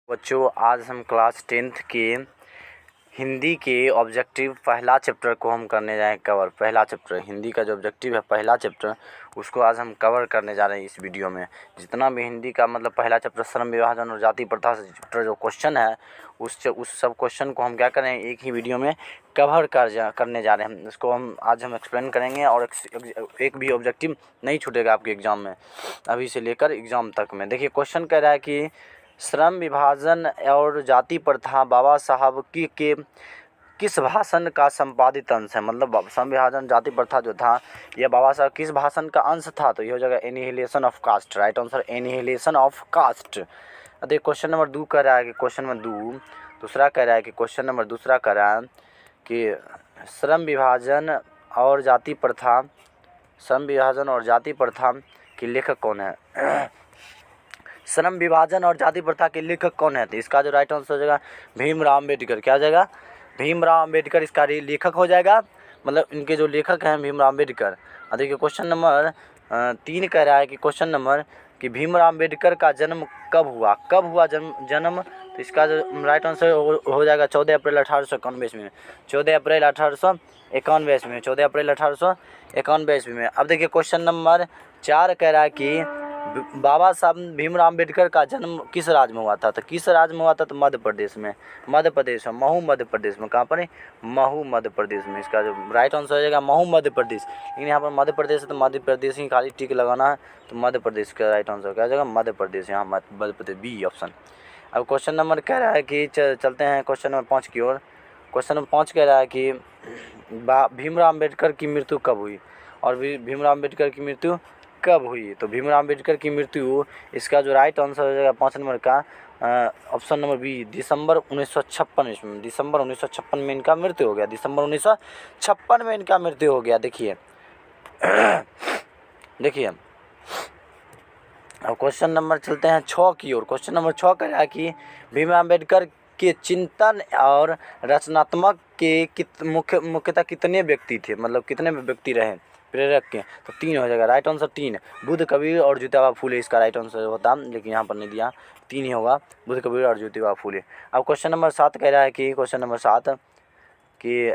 बच्चों, आज हम क्लास 10th के हिंदी के ऑब्जेक्टिव पहला चैप्टर को हम करने जाएँ कवर। पहला चैप्टर हिंदी का जो ऑब्जेक्टिव है, पहला चैप्टर, उसको आज हम कवर करने जा रहे हैं इस वीडियो में। जितना भी हिंदी का मतलब पहला चैप्टर श्रम विभाजन और जाति प्रथा से चैप्टर जो क्वेश्चन है, उस सब क्वेश्चन को हम क्या करें, एक ही वीडियो में कवर करने जा रहे हैं। इसको आज हम एक्सप्लेन करेंगे और एक भी ऑब्जेक्टिव नहीं छूटेगा आपके एग्ज़ाम में, अभी से लेकर एग्ज़ाम तक में। देखिए, क्वेश्चन कह रहा है कि श्रम विभाजन और जाति प्रथा बाबा साहब के किस भाषण का संपादित अंश है। मतलब श्रम विभाजन जाति प्रथा जो था, यह बाबा साहब किस भाषण का अंश था, तो ये हो जाएगा annihilation of caste. Right answer annihilation of caste. देखिए, क्वेश्चन नंबर 2 कह रहा है कि क्वेश्चन नंबर 2 दूसरा कह रहा है कि क्वेश्चन नंबर दूसरा कह रहा है कि श्रम विभाजन और जाति प्रथा के लेखक कौन है। श्रम विभाजन और जाति प्रथा के लेखक कौन है, तो इसका जो राइट आंसर हो जाएगा भीमराव अम्बेडकर। क्या हो जाएगा, भीमराव अम्बेडकर इसका लेखक हो जाएगा। मतलब इनके जो लेखक हैं भीमराव अम्बेडकर। देखिए, क्वेश्चन नंबर 3 कह रहा है कि क्वेश्चन नंबर कि भीमराव अम्बेडकर का जन्म कब हुआ जन्म, तो इसका जो राइट आंसर हो जाएगा 14 अप्रैल 1891 ईस्वी में। 14 अप्रैल 1891 ईस्वी में। 14 अप्रैल 1891 ईस्वी में। अब देखिए, क्वेश्चन नंबर 4 कह रहा है कि बाबा साहब भीमराव अम्बेडकर का जन्म किस राज्य में हुआ था, तो किस राज्य में हुआ था, तो मध्य प्रदेश में। महू मध्य प्रदेश में। कहाँ पर है, महू मध्य प्रदेश में। इसका जो राइट आंसर हो जाएगा महू मध्य प्रदेश। लेकिन यहाँ पर मध्य प्रदेश है तो मध्य प्रदेश ही खाली टिक लगाना है, तो मध्य प्रदेश का राइट आंसर क्या हो जाएगा, मध्य प्रदेश। यहाँ मध्य प्रदेश, बी ऑप्शन। अब क्वेश्चन नंबर कह रहा है कि चलते हैं क्वेश्चन नंबर 5 की ओर। क्वेश्चन नंबर 5 कह रहा है कि भीमराव अम्बेडकर की मृत्यु कब हुई, और भीमराव अम्बेडकर की मृत्यु कब हुई, तो भीमराव अम्बेडकर की मृत्यु, इसका जो राइट आंसर हो जाएगा 5 नंबर का ऑप्शन नंबर बी, दिसंबर 1956 ईस्वी में। दिसंबर 1956 में इनका मृत्यु हो गया। दिसंबर 1956 में इनका मृत्यु हो गया। देखिए अब क्वेश्चन नंबर चलते हैं 6 की ओर। क्वेश्चन नंबर 6 कह रहा है कि भीमराव अम्बेडकर के चिंतन और रचनात्मक के मुख्यतः कितने व्यक्ति थे, मतलब कितने व्यक्ति रहे प्रेरक के, तो 3 हो जाएगा। राइट आंसर 3, बुद्ध, कबीर और ज्योतिबा फूले इसका राइट आंसर होता, लेकिन यहाँ पर नहीं दिया, 3 ही होगा, बुद्ध, कबीर और ज्योतिबा फूले। अब क्वेश्चन नंबर 7 कह रहा है कि क्वेश्चन नंबर 7 कि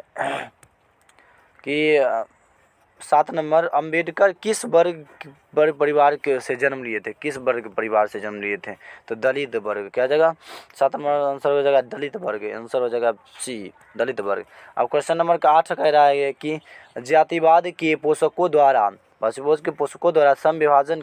7 नंबर, अम्बेडकर किस वर्ग परिवार के से जन्म लिए थे, किस वर्ग परिवार से जन्म लिए थे, तो दलित वर्ग। क्या जाएगा, 7 नंबर आंसर हो जाएगा दलित वर्ग। आंसर हो जाएगा सी, दलित वर्ग। अब क्वेश्चन नंबर 8 कह रहा है कि जातिवाद के पोषकों द्वारा श्रम विभाजन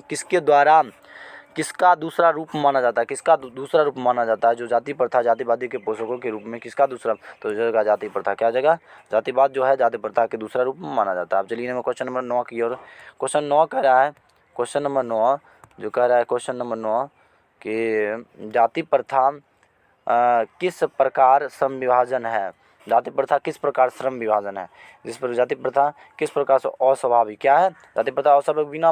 किसका दूसरा रूप माना जाता है, किसका दूसरा रूप माना जाता है, जो जाति प्रथा जातिवादी के पोषकों के रूप में किसका दूसरा, तो जगह जाति प्रथा। क्या जगह, जातिवाद जो है जाति प्रथा के दूसरा रूप में माना जाता है। अब चलिए क्वेश्चन नंबर 9 की ओर। क्वेश्चन 9 कह रहा है, क्वेश्चन नंबर 9 जो कह रहा है, क्वेश्चन नंबर 9 कि जाति प्रथा किस प्रकार श्रम विभाजन है, जाति प्रथा किस प्रकार श्रम विभाजन है, जिस पर जाति प्रथा किस प्रकार से अस्वाभाविक। क्या है, जाति प्रथा अस्वाभाविक, बिना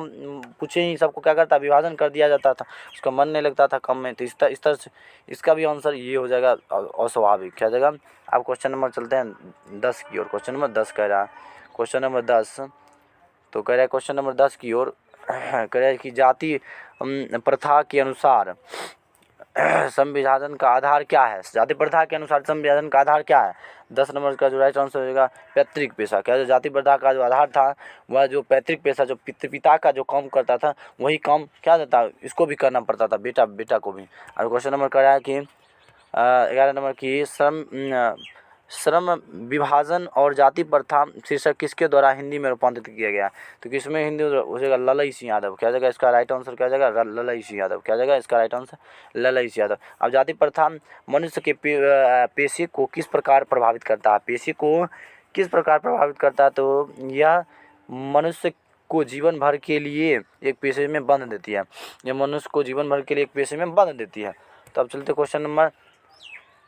पूछे ही सबको क्या करता, विभाजन कर दिया जाता था, उसका मन नहीं लगता था कम में, तो इस तरह से इसका भी आंसर ये हो जाएगा अस्वाभाविक। क्या जगह। अब क्वेश्चन नंबर चलते हैं 10 की ओर। क्वेश्चन नंबर 10 कह रहा है, क्वेश्चन नंबर 10 तो कह रहा है, क्वेश्चन नंबर 10 की ओर कह रहा है कि जाति प्रथा के अनुसार श्रम विभाजन का आधार क्या है, जाति प्रथा के अनुसार श्रम विभाजन का आधार क्या है। 10 नंबर का जो राइट आंसर हो जाएगा पैतृक पेशा। क्या, जो जाति प्रथा का जो आधार था वह जो पैतृक पेशा, जो पिता का जो काम करता था वही काम क्या देता, इसको भी करना पड़ता था, बेटा को भी। और क्वेश्चन नंबर कह रहा है कि 11 नंबर की श्रम विभाजन और जाति प्रथा शीर्षक किसके द्वारा हिंदी में रूपांतरित किया गया, तो किसमें हिंदी हो जाएगा, ललई सिंह यादव। क्या जगह, इसका राइट आंसर क्या जाएगा, ललई सिंह यादव। क्या जगह, इसका राइट आंसर ललई सिंह यादव। अब जाति प्रथा मनुष्य के पेशे को किस प्रकार प्रभावित करता है, पेशे को किस प्रकार प्रभावित करता है, तो यह मनुष्य को जीवन भर के लिए एक पेशे में बांध देती है, यह मनुष्य को जीवन भर के लिए एक पेशे में बांध देती है। तो अब चलते क्वेश्चन नंबर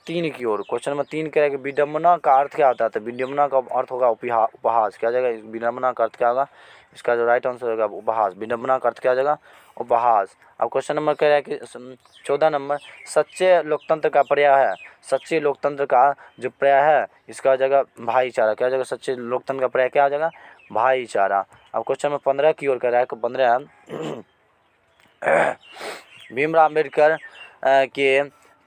3 की ओर। क्वेश्चन नंबर 3 कह रहा है कि विडम्बना का अर्थ क्या होता है, तो विडम्बना का अर्थ होगा उपहास। क्या जाएगा, विडम्बना का अर्थ क्या होगा, इसका जो राइट आंसर होगा उपहास। विडम्बना का अर्थ क्या जाएगा, उपहास। अब क्वेश्चन नंबर कह रहा है कि 14 नंबर, सच्चे लोकतंत्र का पर्याय है, सच्चे लोकतंत्र का जो पर्याय है इसका जगह भाईचारा। क्या जगह, सच्चे लोकतंत्र का पर्याय क्या हो जाएगा, भाईचारा। अब क्वेश्चन नंबर 15 की ओर कह रहा है कि 15 भीमराव अम्बेडकर के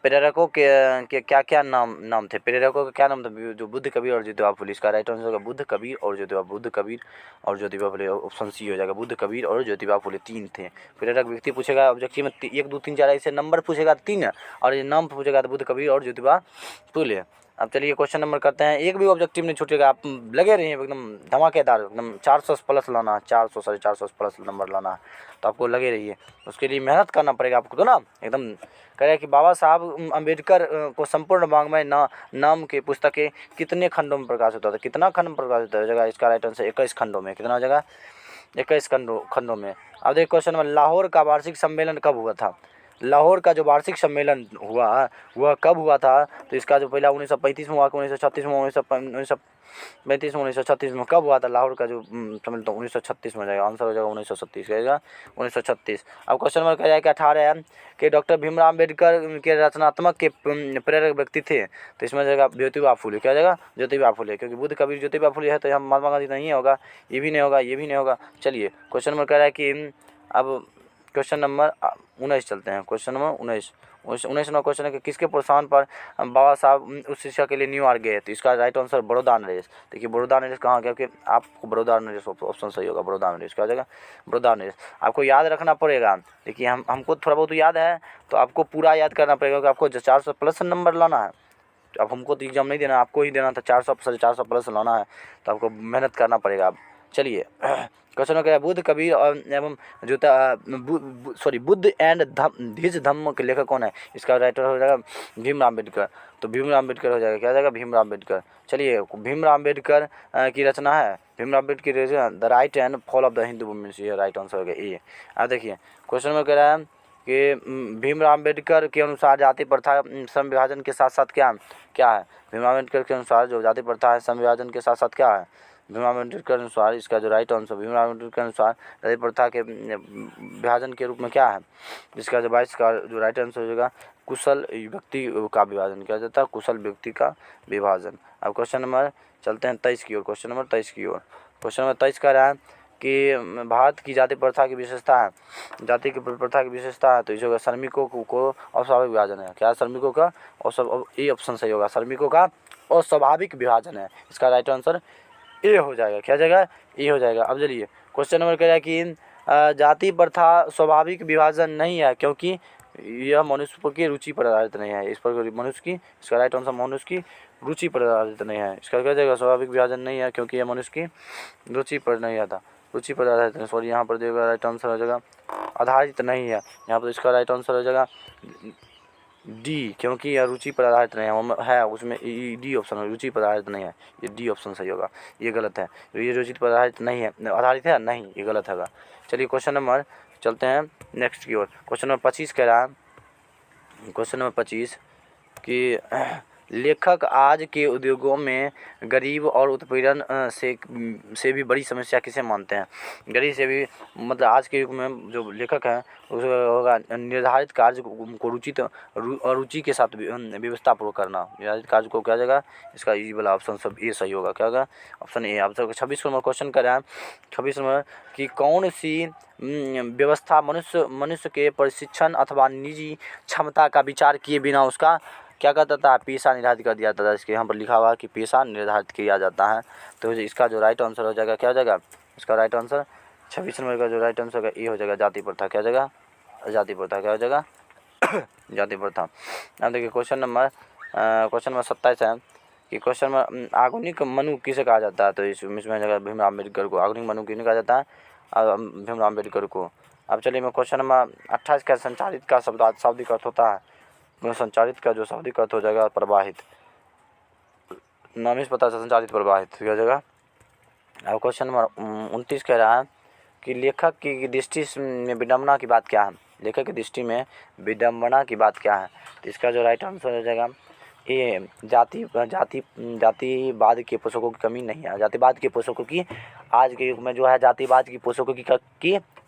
प्रेरकों के क्या क्या नाम थे? प्रेरकों के क्या नाम थे? जो बुद्ध, कबीर और ज्योतिबा फुले। इसका राइट आंसर होगा बुद्ध, कबीर और ज्योतिबा। बुद्ध, कबीर और ज्योतिबा फुले, ऑप्शन सी हो जाएगा। बुद्ध, कबीर और ज्योतिबा फुले 3 थे। प्रेरक व्यक्ति पूछेगा ऑब्जेक्टिव में 1 2 3 4 ऐसे नंबर पूछेगा 3, और ये नाम पूछेगा तो बुद्ध, कबीर और ज्योतिबा फुले। अब चलिए क्वेश्चन नंबर करते हैं। एक भी ऑब्जेक्टिव नहीं छूटेगा, आप लगे रहिए एकदम धमाकेदार, एकदम 400 प्लस लाना है, 400 साढ़े 400 प्लस नंबर लाना है, तो आपको लगे रहिए। उसके लिए मेहनत करना पड़ेगा आपको, तो ना एकदम कह रहे हैं कि बाबा साहब अम्बेडकर को संपूर्ण वाङ्मय नाम की पुस्तकें कितने खंडों में प्रकाशित होता है? कितना खंड में प्रकाशित हो जाएगा? इसका राइट आंसर 21 खंडों में। कितना हो जाएगा? 21 खंडों में। अब देखिए क्वेश्चन में, लाहौर का वार्षिक सम्मेलन कब हुआ था? लाहौर का जो वार्षिक सम्मेलन हुआ वह कब हुआ था? तो इसका जो पहला 1935 में हुआ, 1936 में, 1935 में, 1936 में कब हुआ था लाहौर का जो सम्मेलन? तो 1936 में जाएगा, आंसर हो जाएगा 1936 कहेगा 1936। अब क्वेश्चन नंबर कह जाए कि 18 है कि डॉक्टर भीमराव अम्बेडकर के रचनात्मक के प्रेरक व्यक्ति थे, तो इसमें जाएगा ज्योतिबा फुले। क्या जाएगा? ज्योतिबा फुले, क्योंकि बुद्ध, कबीर, ज्योतिबा फुले है तो यहाँ महात्मा गांधी नहीं होगा, ये भी नहीं होगा, ये भी नहीं होगा। चलिए क्वेश्चन नंबर कह रहा है कि अब क्वेश्चन नंबर 19 चलते हैं। क्वेश्चन नंबर 19 नंबर क्वेश्चन है कि किसके प्रोत्साहन पर बाबा साहब उच्च शिक्षा के लिए न्यूयॉर्क गए? तो इसका राइट आंसर बड़ौदा नरेश। देखिए बड़ौदा नरेश कहाँ गया? क्योंकि आपको बड़ौदा नरेश ऑप्शन सही होगा, बड़ौदा नरेश। क्या हो जाएगा? बड़ौदा नरेश। आपको याद रखना पड़ेगा। देखिए हमको थोड़ा बहुत याद है, तो आपको पूरा याद करना पड़ेगा, क्योंकि आपको 400 प्लस नंबर लाना है। अब हमको तो एग्जाम नहीं देना, आपको ही देना था। 400 प्लस लाना है, तो आपको मेहनत करना पड़ेगा। अब चलिए क्वेश्चन क्या है? बुद्ध, कबीर और एवं बुद्ध एंड हिज धम्म के लेखक कौन है? इसका राइटर हो जाएगा भीमराव अम्बेडकर। तो भीमराव अम्बेडकर हो जाएगा। क्या हो जाएगा? भीमराव अम्बेडकर। चलिए भीमराव अम्बेडकर की रचना है, भीमराव अम्बेडकर की रचना the rise and fall of the Hindu women's, ये राइट आंसर हो गया ए। अब देखिए क्वेश्चन में कह रहा है कि भीमराव अम्बेडकर के अनुसार जाति प्रथा श्रम विभाजन के साथ साथ क्या है? भीमराव अम्बेडकर के अनुसार जो जाति प्रथा है श्रम विभाजन के साथ साथ क्या है? भीमराव अम्बेडकर के अनुसार इसका जो राइट आंसर, भीमराव अम्बेडकर के अनुसार जाति प्रथा के विभाजन के रूप में क्या है? इसका जो 22 का जो राइट आंसर हो जाएगा कुशल व्यक्ति का विभाजन। किया जाता है? कुशल व्यक्ति का विभाजन। अब क्वेश्चन नंबर चलते हैं 23 की ओर। क्वेश्चन नंबर 23 की ओर। क्वेश्चन नंबर 23 का रहा है कि भारत की जाति प्रथा की विशेषता है, जाति की प्रथा की विशेषता है, तो इसे होगा श्रमिकों को अस्वाभाविक विभाजन है। क्या? श्रमिकों का और ये ऑप्शन सही होगा, श्रमिकों का अस्वाभाविक विभाजन है। इसका राइट आंसर ए हो जाएगा। क्या जाएगा? ए हो जाएगा। अब चलिए क्वेश्चन नंबर कह रहा है कि जाति प्रथा स्वाभाविक विभाजन नहीं है, क्योंकि यह मनुष्य की रुचि पर आधारित नहीं है। इस पर मनुष्य की, इसका राइट आंसर मनुष्य की रुचि पर आधारित नहीं है। इसका क्या जाएगा? स्वाभाविक विभाजन नहीं है, क्योंकि यह मनुष्य की रुचि पर नहीं आता, रुचि पर आधारित नहीं। सॉरी, यहाँ पर देगा राइट आंसर हो जाएगा आधारित नहीं है। यहाँ पर इसका राइट आंसर हो जाएगा डी, क्योंकि यह रुचि पर आधारित नहीं है, उसमें डी ऑप्शन है, रुचि पर आधारित नहीं है, ये डी ऑप्शन सही होगा। ये गलत है, ये रुचि पर आधारित नहीं है, आधारित है नहीं, ये गलत होगा। चलिए क्वेश्चन नंबर चलते हैं नेक्स्ट की ओर। क्वेश्चन नंबर 25 कह रहा है, क्वेश्चन नंबर 25 कि लेखक आज के उद्योगों में गरीब और उत्पीड़न से भी बड़ी समस्या किसे मानते हैं? गरीब से भी मतलब आज के युग में जो लेखक हैं उसे होगा निर्धारित कार्य को रुचि के साथ व्यवस्था पूर्वक करना। निर्धारित कार्य को क्या जाएगा? इसका ई वाला ऑप्शन सब ए सही होगा। क्या होगा? Option A. आप 26 नंबर क्वेश्चन कर रहे हैं, 26 नंबर कि कौन सी व्यवस्था मनुष्य के प्रशिक्षण अथवा निजी क्षमता का विचार किए बिना उसका क्या करता था? पेशा निर्धारित कर दिया था। इसके यहाँ पर लिखा हुआ है कि पेशा निर्धारित किया जाता है, तो इसका जो राइट आंसर हो जाएगा क्या हो जाएगा? इसका राइट आंसर 26 नंबर का जो राइट आंसर होगा ये हो जाएगा जाति प्रथा। क्या हो जाएगा? जाति प्रथा। क्या हो जाएगा? जाति प्रथा। अब देखिए क्वेश्चन नंबर 27 है कि क्वेश्चन में आधुनिक मनु किसे कहा जाता है? तो इसमें जगह भीमराव अम्बेडकर को आधुनिक मनु किसे कहा जाता है? भीमराव अम्बेडकर को। अब चलिए मैं क्वेश्चन नंबर 28 का संचालित का शाब्दिक अर्थ होता है, संचालित का जो शाब्दिक अर्थ हो जाएगा प्रवाहित। नाम ही पता है संचालित प्रवाहित क्या जगह। अब क्वेश्चन नंबर 29 कह रहा है कि लेखक की दृष्टि में विडंबना की बात क्या है? लेखक की दृष्टि में विडंबना की बात क्या है? तो इसका जो राइट आंसर हो जाएगा ये जातिवाद के पोषकों की कमी नहीं है। जातिवाद के पोषकों की आज के युग में जो है जातिवाद की पोषकों की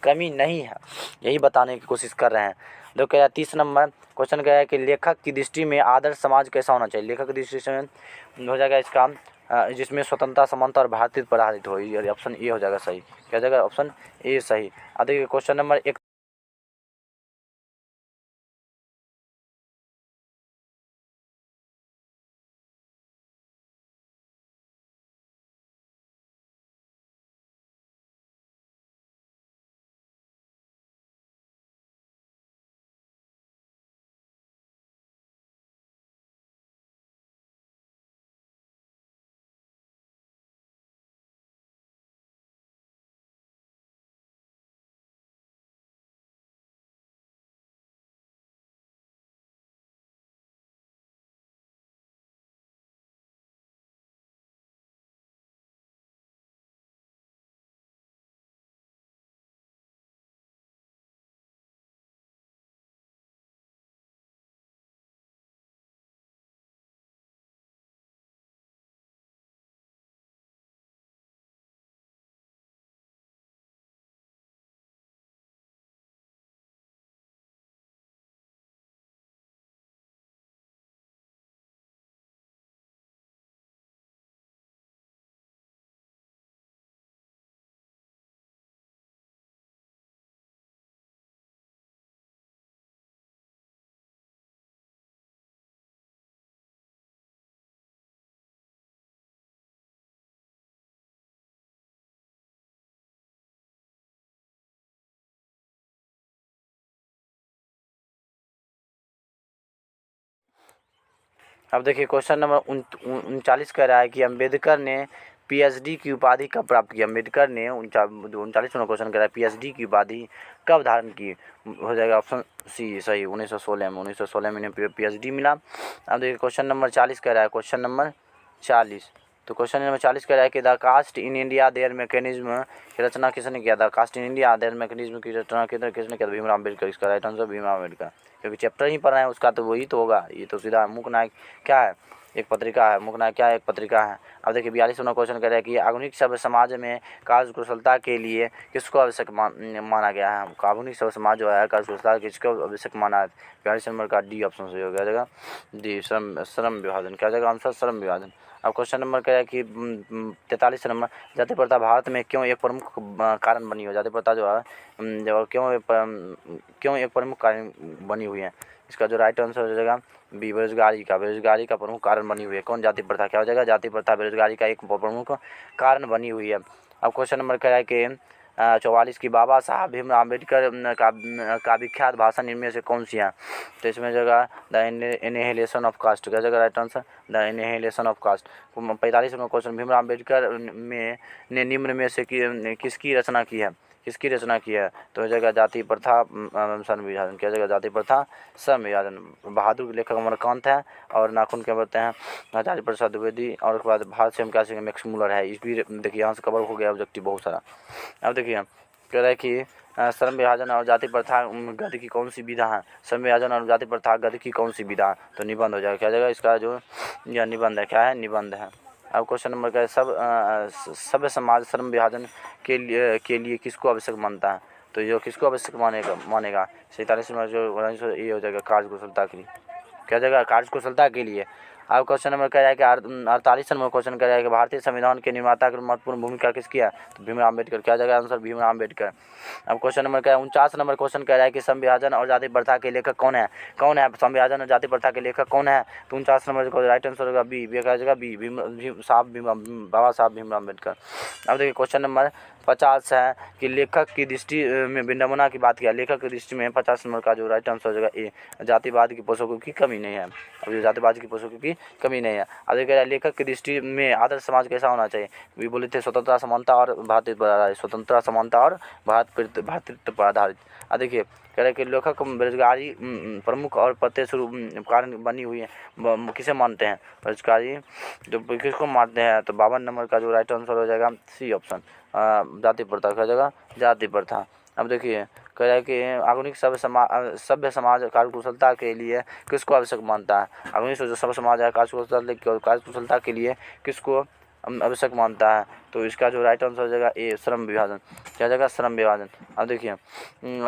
कमी नहीं है, यही बताने की कोशिश कर रहे हैं। जो कह रहा है 30 नंबर क्वेश्चन क्या है कि लेखक की दृष्टि में आदर्श समाज कैसा होना चाहिए? लेखक की दृष्टि से हो जाएगा इसका जिसमें स्वतंत्रता, समानता और भारतीय पर आधारित हो। ऑप्शन ए हो जाएगा सही। क्या हो जाएगा? ऑप्शन ए सही। अब देखिए क्वेश्चन नंबर 1 अब देखिए क्वेश्चन नंबर 39 कह रहा है कि अम्बेडकर ने पीएचडी की उपाधि कब प्राप्त की। अम्बेडकर ने 39वां क्वेश्चन कह रहा है पीएचडी की उपाधि कब धारण की। हो जाएगा ऑप्शन सी सही, 1916 में इन्हें पीएचडी मिला। अब देखिए क्वेश्चन नंबर 40 कह रहा है, क्वेश्चन नंबर 40, तो क्वेश्चन नंबर 40 कह रहा है कि the caste in India their mechanism की रचना किसने किया। The caste in India their mechanism की रचना किसने किया। भीमराव अम्बेडकर। इसका राइट आंसर भीमराव अम्बेडकर, क्योंकि चैप्टर ही पढ़ रहे हैं उसका तो वही तो होगा। ये तो सीधा मूक नायक क्या है, एक पत्रिका है। मूक नायक क्या है, एक पत्रिका है। अब देखिए 42वां क्वेश्चन कह रहा है कि आधुनिक सभ्य समाज में कार्य कुशलता के लिए किसको आवश्यक माना गया है। आधुनिक सभ्य समाज जो है कार्य कुशलता किसको आवश्यक माना है। 42 नंबर का डी ऑप्शन सही हो जाएगा, डी श्रम विभाजन। क्या जाएगा आंसर, श्रम विभाजन। अब क्वेश्चन नंबर कह रहा है कि 43 नंबर, जाति प्रथा भारत में क्यों एक प्रमुख कारण बनी हो। जाति प्रथा जो है जो क्यों एक प्रमुख कारण बनी हुई है। इसका जो राइट आंसर हो जाएगा बी, बेरोजगारी का प्रमुख कारण बनी हुई है। कौन, जाति प्रथा। क्या हो जाएगा, जाति प्रथा बेरोजगारी का एक प्रमुख कारण बनी हुई है। अब क्वेश्चन नंबर कह रहा है कि 44 की बाबा साहब भीमराव अम्बेडकर का विख्यात भाषण इनमें से कौन सी है। तो इसमें जगह द एनिहिलेशन ऑफ कास्ट। क्या जगह right answer, the annihilation of caste. 45 में क्वेश्चन, भीमराव अम्बेडकर ने निम्न में से किसकी रचना की है। किसकी रचना की है, तो हो जाएगा जाति प्रथा श्रम विभाजन। क्या जगह, जाति प्रथा श्रम विभाजन। बहादुर के लेखक अमरकांत है और नाखून क्या बोलते हैं, आचार्य प्रसाद द्विवेदी। और उसके बाद भारत से हम क्या सीखेंगे, मैक्स मूलर है। इस भी देखिए यहाँ से कवर हो गया ऑब्जेक्टिव बहुत सारा। अब देखिए कह रहा है कि श्रम विभाजन और जाति प्रथा गद्य की कौन सी विधा है। श्रम विभाजन और जाति प्रथा गद्य की कौन सी विधा है, तो निबंध हो जाएगा। क्या जाएगा इसका जो यह निबंध है, क्या है, निबंध है। अब क्वेश्चन नंबर क्या है, सभ्य समाज श्रम विभाजन के लिए किसको आवश्यक मानता है। तो जो किसको आवश्यक मानेगा 47 में जो ये हो जाएगा कार्य कुशलता के लिए। क्या जाएगा, कार्य कुशलता के लिए। अब क्वेश्चन नंबर कह रहा है कि 48 नंबर क्वेश्चन कह रहा है कि भारतीय संविधान के निर्माता की महत्वपूर्ण भूमिका किसकी है, तो भीमराव अम्बेडकर। क्या जाएगा आंसर, भीमराव अम्बेडकर। अब क्वेश्चन नंबर क्या है, 49 नंबर क्वेश्चन कह रहा है कि संविभाजन और जाति प्रथा के लेखक कौन है। संविभाजन और जाति प्रथा के लेखक कौन है, तो 49 नंबर को राइट आंसर होगा बी। क्या जाएगा बी, बाबा साहब भीमराव अम्बेडकर। अब देखिए क्वेश्चन नंबर 50 है कि लेखक की दृष्टि में विडंबना की बात किया। लेखक की दृष्टि में 50 नंबर का जो राइट आंसर हो जाएगा ए, जातिवाद की पोषकों की कमी नहीं है। अब जातिवाद की पोषकों की कमी नहीं है। अब देखिए लेखक की दृष्टि में आदर्श समाज कैसा होना चाहिए। भी बोले थे स्वतंत्रता समानता और भातृत्व पर आधारित। स्वतंत्रता समानता और भातृत्व पर आधारित। अब देखिए कह रहे कि लेखक बेरोजगारी प्रमुख और प्रत्यक्ष कारण बनी हुई है। किसे मानते हैं बेरोजगारी, जो किसको मानते हैं, तो 52 नंबर का जो राइट आंसर हो जाएगा सी ऑप्शन, जाति प्रथा। क्या जगह, जाति प्रथा। अब देखिए कह रहा है कि आधुनिक सभ्य समाज कार्य कुशलता के लिए किसको आवश्यक मानता है। आधुनिक जो सभ्य समाज है कार्य कुशलता के लिए किसको आवश्यक मानता है, तो इसका जो राइट आंसर हो जाएगा ए, श्रम विभाजन। क्या जाएगा, श्रम विभाजन। अब देखिए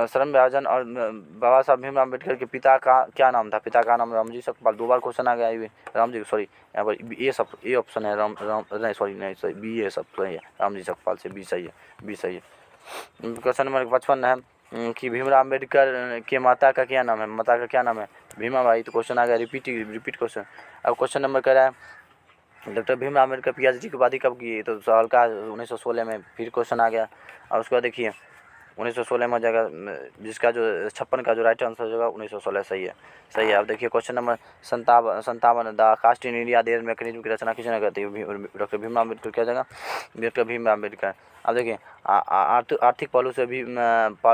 श्रम विभाजन और बाबा साहब भीमराव अम्बेडकर के पिता का क्या नाम था। पिता का नाम रामजी सकपाल। 2 बार क्वेश्चन आ गया ये रामजी, सॉरी यहाँ पर ए ऑप्शन है नहीं बी ए सब सही है, रामजी सकपाल से बी सही है, बी सही है। क्वेश्चन नंबर 55 है कि भीमराव अम्बेडकर के माता का क्या नाम है। माता का क्या नाम है, भीमा बाई। तो क्वेश्चन आ गया रिपीट क्वेश्चन। अब क्वेश्चन नंबर कह रहा है डॉक्टर भीमराव अम्बेडकर पीएचडी की उपाधि कब की, तो साल का 1916 में। फिर क्वेश्चन आ गया। और उसके बाद देखिए 1916 में हो जाएगा, जिसका जो 56 का जो राइट आंसर हो जाएगा 1916 सही है, सही है। अब देखिए question number 57 the caste in India their mechanism की रचना किसने करती है, डॉक्टर भीमराव अम्बेडकर। क्या जाएगा, डॉक्टर भीमराव अम्बेडकर। अब देखिए आर्थिक पहलू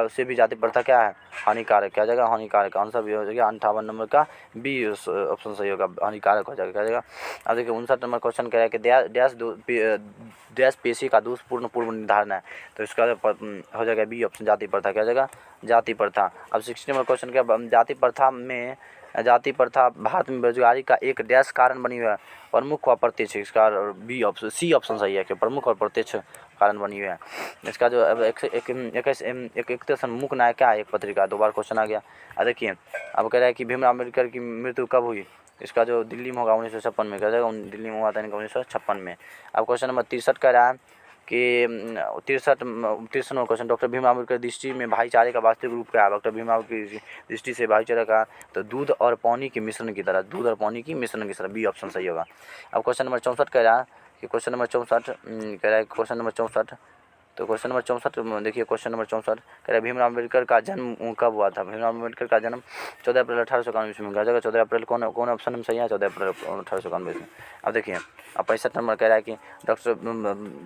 से भी जाति प्रथा क्या है, हानिकारक। क्या जाएगा, हानिकारक। आंसर भी हो जाएगा 58 नंबर का बी ऑप्शन सही होगा, हानिकारक हो जाएगा। क्या जाएगा। अब देखिए 59 नंबर क्वेश्चन कह रहा है कि डैश पेशी का दोषपूर्ण पूर्व निर्धारण है, तो इसका हो जाएगा बी ऑप्शन, जाति प्रथा। क्या जाएगा, जाति प्रथा। अब 60 नंबर क्वेश्चन क्या, जाति प्रथा भारत में बेरोजगारी का एक डैश कारण बनी हुई है, प्रमुख और प्रत्यक्ष। इसका बी ऑप्शन, सी ऑप्शन सही है कि प्रमुख और प्रत्यक्ष कारण बनी हुई है। इसका जो अब एक मूक नायक क्या है, एक पत्रिका। 2 बार क्वेश्चन आ गया। देखिए अब कह रहा है कि भीमराव अम्बेडकर की मृत्यु कब हुई, इसका जो दिल्ली में होगा 1956 में। कह जाएगा दिल्ली में हुआ था 1956 में। अब क्वेश्चन नंबर 63 कह रहा है कि 63वां क्वेश्चन, डॉक्टर भीमराव अम्बेडकर दृष्टि में भाईचारे का वास्तविक रूप क्या है। डॉक्टर भीमराव की दृष्टि से भाईचारे का, तो दूध और पानी के मिश्रण की तरह, दूध और पानी की मिश्रण की तरह, बी ऑप्शन सही होगा। अब क्वेश्चन नंबर 64 कह रहा है कि क्वेश्चन नंबर 64 कह रहा है, क्वेश्चन नंबर 64 तो क्वेश्चन नंबर 64 देखिए, क्वेश्चन नंबर 64 कह रहे भीमराव अम्बेडकर का जन्म कब हुआ था। भीमराव अम्बेडकर का जन्म 14 अप्रैल 1891 ईस्वी में। क्या जगह 14 अप्रैल कौन ऑप्शन में सही है? 14 अप्रैल 1891 में। अब देखिए, अब 65 नंबर कह रहा है कि डॉक्टर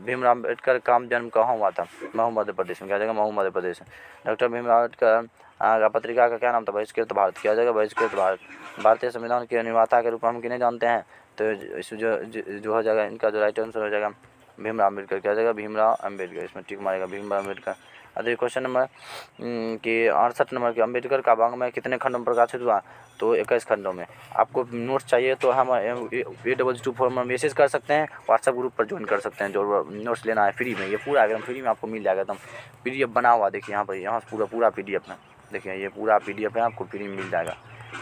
भीमराव अम्बेडकर का जन्म कहाँ हुआ था? महू मध्य प्रदेश में। क्या जगह? महू मध्य प्रदेश में। डॉक्टर भीमराव अम्बेडकर पत्रिका का क्या नाम था? बहिष्कृत भारत। क्या जगह? बहिष्कृत भारत। भारतीय संविधान के निर्माता के रूप में हम किन्हें जानते हैं? तो इस जो हो जाएगा इनका जो राइट आंसर हो जाएगा भीमराव अम्बेडकर। क्या जगह? भीमराव अम्बेडकर। इसमें टिक मारेगा भीमराव अम्बेडकर। अभी क्वेश्चन नंबर कि 68 नंबर के अम्बेडकर का वाङ्मय कितने खंडों में प्रकाशित हुआ? तो 21 खंडों में। आपको नोट्स चाहिए तो हम 8224 में मैसेज कर सकते हैं, व्हाट्सएप ग्रुप पर ज्वाइन कर सकते हैं। जो नोट्स लेना है फ्री में, ये पूरा एकदम फ्री में आपको मिल जाएगा एकदम PDF बना हुआ। देखिए यहाँ पर, यहाँ से पूरा PDF है। देखिए ये पूरा PDF है, आपको फ्री में मिल जाएगा।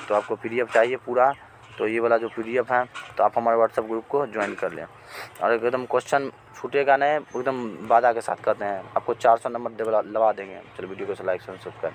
तो आपको PDF चाहिए पूरा, तो ये वाला जो PDF है तो आप हमारे व्हाट्सएप ग्रुप को ज्वाइन कर लें। और एकदम क्वेश्चन छूटेगा नहीं, एकदम वादा के साथ करते हैं, आपको 400 नंबर लगा देंगे। चलो वीडियो को लाइक सब्सक्राइब।